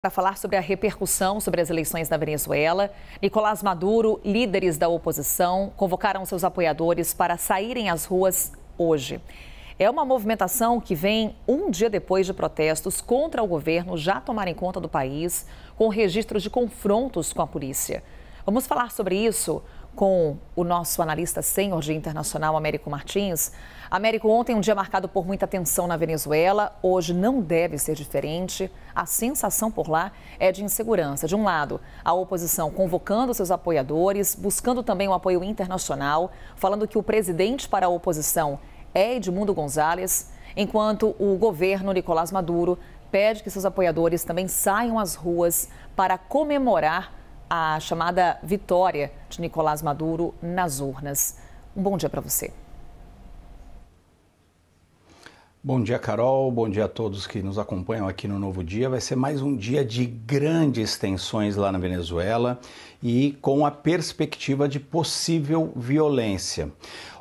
Para falar sobre a repercussão sobre as eleições na Venezuela, Nicolás Maduro, líderes da oposição, convocaram seus apoiadores para saírem às ruas hoje. É uma movimentação que vem um dia depois de protestos contra o governo já tomarem conta do país, com registros de confrontos com a polícia. Vamos falar sobre isso com o nosso analista sênior de internacional, Américo Martins. Américo, ontem um dia marcado por muita tensão na Venezuela, hoje não deve ser diferente. A sensação por lá é de insegurança. De um lado, a oposição convocando seus apoiadores, buscando também o apoio internacional, falando que o presidente para a oposição é Edmundo González, enquanto o governo Nicolás Maduro pede que seus apoiadores também saiam às ruas para comemorar a chamada vitória de Nicolás Maduro nas urnas. Um bom dia para você. Bom dia, Carol. Bom dia a todos que nos acompanham aqui no Novo Dia. Vai ser mais um dia de grandes tensões lá na Venezuela e com a perspectiva de possível violência.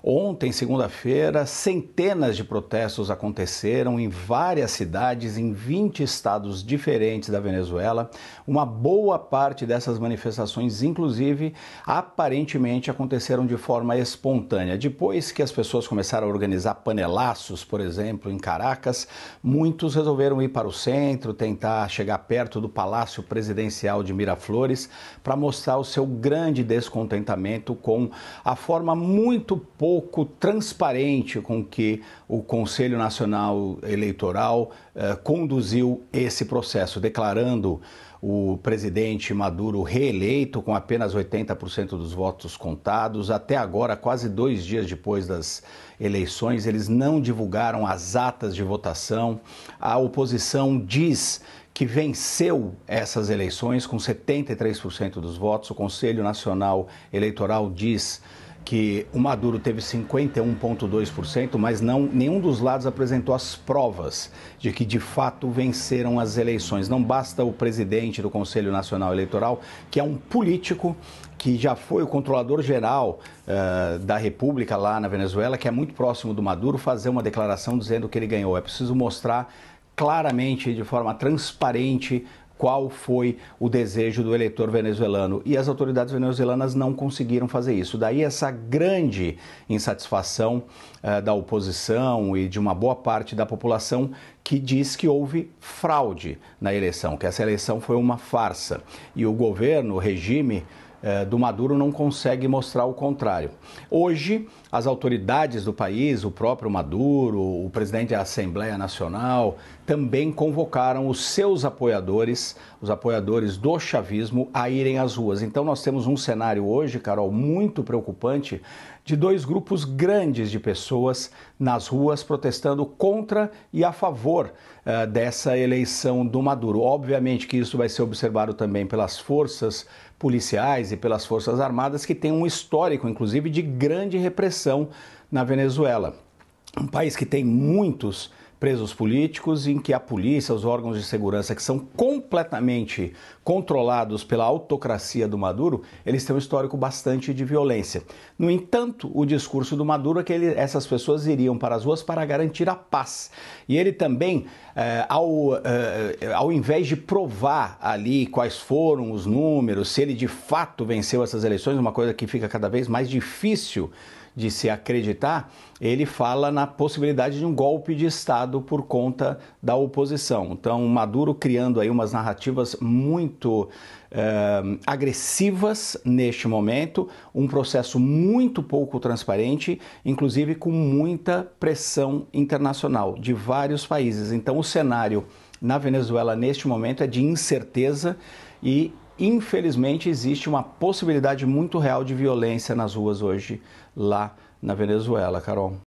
Ontem, segunda-feira, centenas de protestos aconteceram em várias cidades, em 20 estados diferentes da Venezuela. Uma boa parte dessas manifestações, inclusive, aparentemente aconteceram de forma espontânea. Depois que as pessoas começaram a organizar panelaços, por exemplo, em Caracas, muitos resolveram ir para o centro, tentar chegar perto do Palácio Presidencial de Miraflores para mostrar o seu grande descontentamento com a forma muito pouco transparente com que o Conselho Nacional Eleitoral conduziu esse processo, declarando o presidente Maduro reeleito com apenas 80% dos votos contados. Até agora, quase 2 dias depois das eleições, eles não divulgaram as atas de votação. A oposição diz que venceu essas eleições com 73% dos votos. O Conselho Nacional Eleitoral diz que o Maduro teve 51,2%, mas nenhum dos lados apresentou as provas de que de fato venceram as eleições. Não basta o presidente do Conselho Nacional Eleitoral, que é um político que já foi o controlador geral da República lá na Venezuela, que é muito próximo do Maduro, fazer uma declaração dizendo que ele ganhou. É preciso mostrar claramente, de forma transparente, qual foi o desejo do eleitor venezuelano. E as autoridades venezuelanas não conseguiram fazer isso. Daí essa grande insatisfação da oposição e de uma boa parte da população que diz que houve fraude na eleição, que essa eleição foi uma farsa. E o governo, o regime do Maduro não consegue mostrar o contrário. Hoje, as autoridades do país, o próprio Maduro, o presidente da Assembleia Nacional, também convocaram os seus apoiadores, os apoiadores do chavismo, a irem às ruas. Então nós temos um cenário hoje, Carol, muito preocupante, de 2 grupos grandes de pessoas nas ruas protestando contra e a favor dessa eleição do Maduro. Obviamente que isso vai ser observado também pelas forças policiais e pelas forças armadas, que têm um histórico, inclusive, de grande repressão na Venezuela. Um país que tem muitos presos políticos, em que a polícia, os órgãos de segurança, que são completamente controlados pela autocracia do Maduro, eles têm um histórico bastante de violência. No entanto, o discurso do Maduro é que essas pessoas iriam para as ruas para garantir a paz. E ele também, ao invés de provar ali quais foram os números, se ele de fato venceu essas eleições, uma coisa que fica cada vez mais difícil de se acreditar, ele fala na possibilidade de um golpe de Estado por conta da oposição. Então, Maduro criando aí umas narrativas muito agressivas neste momento, um processo muito pouco transparente, inclusive com muita pressão internacional de vários países. Então, o cenário na Venezuela neste momento é de incerteza e infelizmente, existe uma possibilidade muito real de violência nas ruas hoje, lá na Venezuela, Carol.